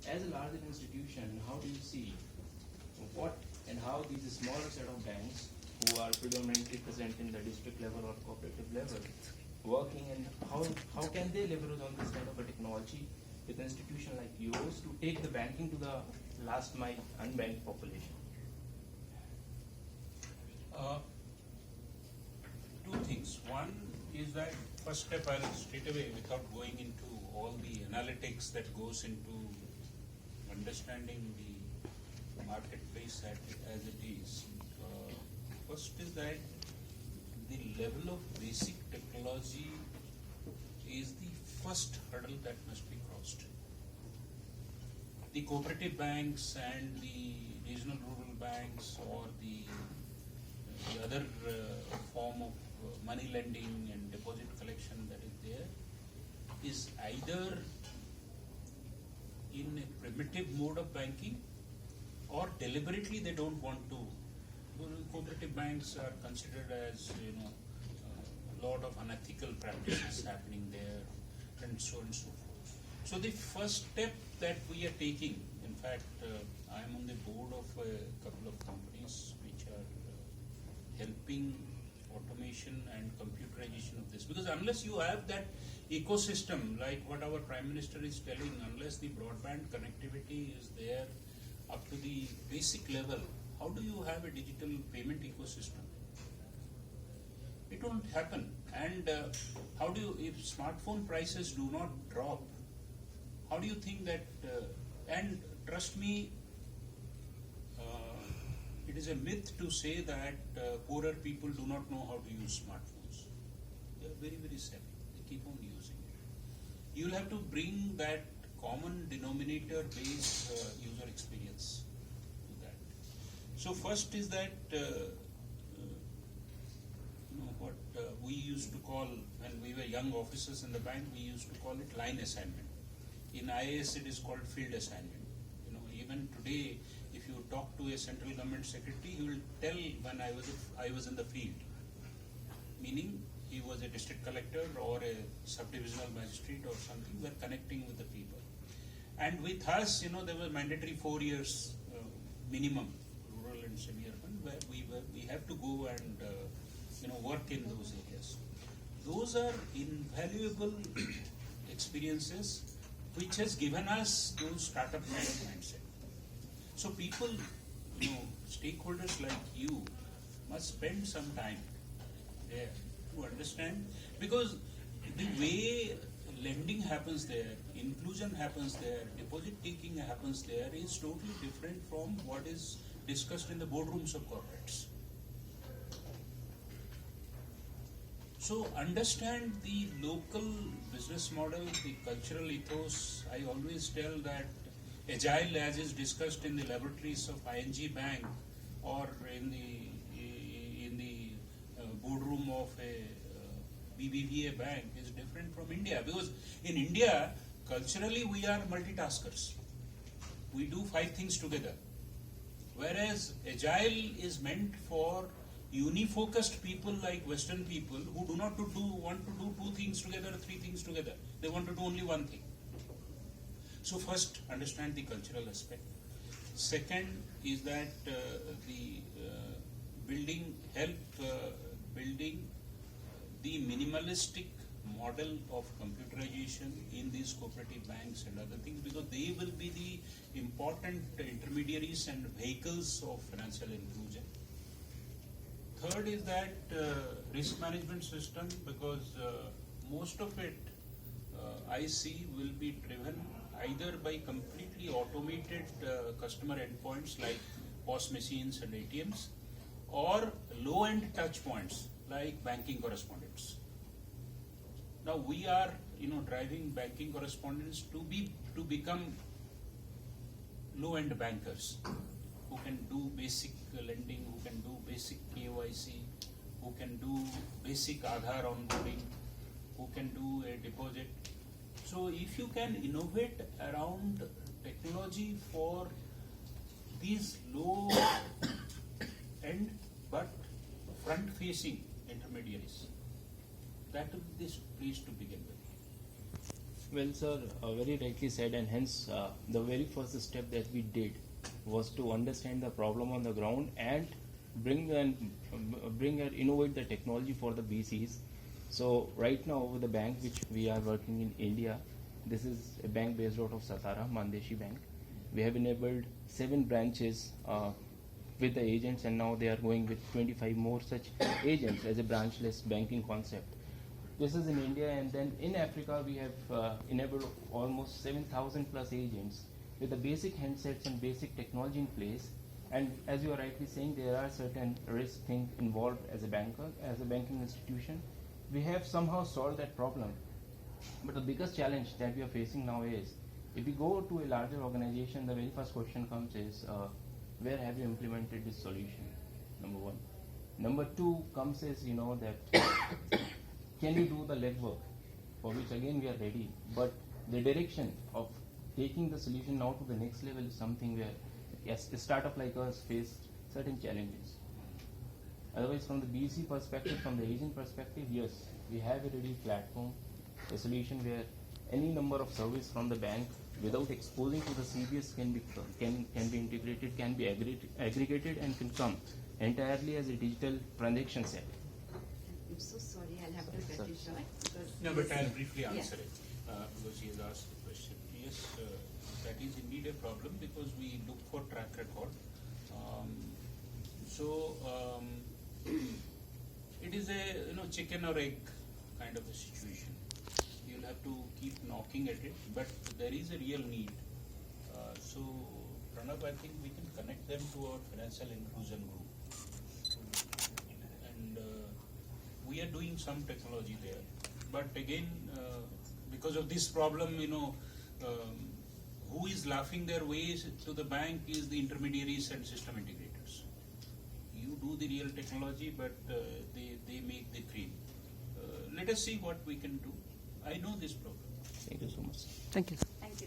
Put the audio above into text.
as a larger institution, how do you see what and how these smaller set of banks who are predominantly present in the district level or cooperative level working, and how can they leverage on this kind of a technology with an institution like yours to take the banking to the last mile unbanked population? Two things. One is that first step I'll straight away, without going into all the analytics that goes into understanding the marketplace as it is. First is that the level of basic technology is the first hurdle that must be crossed. The cooperative banks and the regional rural banks or the other form of money lending and deposit collection that is there is either in a primitive mode of banking or deliberately they don't want to. Cooperative banks are considered as, a lot of unethical practices happening there and so on and so forth. So the first step that we are taking, in fact, I am on the board of a couple of companies which are helping automation and computerization of this, because unless you have that ecosystem like what our Prime Minister is telling, unless the broadband connectivity is there up to the basic level, how do you have a digital payment ecosystem? It won't happen. And how do you, if smartphone prices do not drop, how do you think that, and trust me, it is a myth to say that poorer people do not know how to use smartphones. They are very, very savvy. They keep on using it. You will have to bring that common denominator based user experience to that. So first is that what we used to call, when we were young officers in the bank, we used to call it line assignment. In IAS it is called field assignment. Even today, if you talk to a central government secretary, he will tell when I was in the field, meaning he was a district collector or a subdivisional magistrate or something. We're connecting with the people, and with us, there was mandatory 4 years minimum, rural and semi-urban, where we have to go and work in those areas. Those are invaluable experiences which has given us those startup kind of mindset. So people, stakeholders like you must spend some time there to understand, because the way lending happens there, inclusion happens there, deposit taking happens there is totally different from what is discussed in the boardrooms of corporates. So understand the local business model, the cultural ethos. I always tell that agile, as is discussed in the laboratories of ING Bank or in the boardroom of a BBVA bank, is different from India, because in India culturally we are multitaskers. We do 5 things together, whereas agile is meant for unifocused people like Western people who do not want to do 2 things together or 3 things together. They want to do only one thing. So first, understand the cultural aspect. Second is that building the minimalistic model of computerization in these cooperative banks and other things, because they will be the important intermediaries and vehicles of financial inclusion. Third is that risk management system, because most of it I see will be driven either by completely automated customer endpoints like POS machines and ATMs, or low-end touch points like banking correspondents. Now we are, driving banking correspondents to become low-end bankers who can do basic lending, who can do basic KYC, who can do basic Aadhaar onboarding, who can do a deposit. So if you can innovate around technology for these low end but front facing intermediaries, that is this place to begin with. Well, sir, very rightly said, and hence the very first step that we did was to understand the problem on the ground and bring and innovate the technology for the BCs. So right now, with the bank which we are working in India, this is a bank based out of Satara, Mandeshi Bank. We have enabled 7 branches with the agents, and now they are going with 25 more such agents as a branchless banking concept. This is in India, and then in Africa we have enabled almost 7,000 plus agents with the basic handsets and basic technology in place. And as you are rightly saying, there are certain risk things involved as a banker, as a banking institution. We have somehow solved that problem. But the biggest challenge that we are facing now is, if we go to a larger organization, the very first question comes is, where have you implemented this solution? Number one. Number two comes is, that can you do the legwork, for which again we are ready, but the direction of taking the solution now to the next level is something where, yes, a startup like us faced certain challenges. Otherwise, from the BC perspective, from the agent perspective, yes, we have a ready platform, a solution where any number of service from the bank without exposing to the CBS can be integrated, can be aggregated, and can come entirely as a digital transaction set. I'm so sorry, I'll have to cut it short. No, but I'll briefly Yeah. answer it because he has asked the question. Yes, that is indeed a problem because we look for track record. It is a chicken or egg kind of a situation. You'll have to keep knocking at it, but there is a real need. So Pranav, I think we can connect them to our financial inclusion group, and we are doing some technology there. But again, because of this problem, who is laughing their ways to the bank is the intermediaries and system integrators. You do the real technology, but they make the cream. Let us see what we can do. I know this problem. Thank you so much. Thank you. Thank you.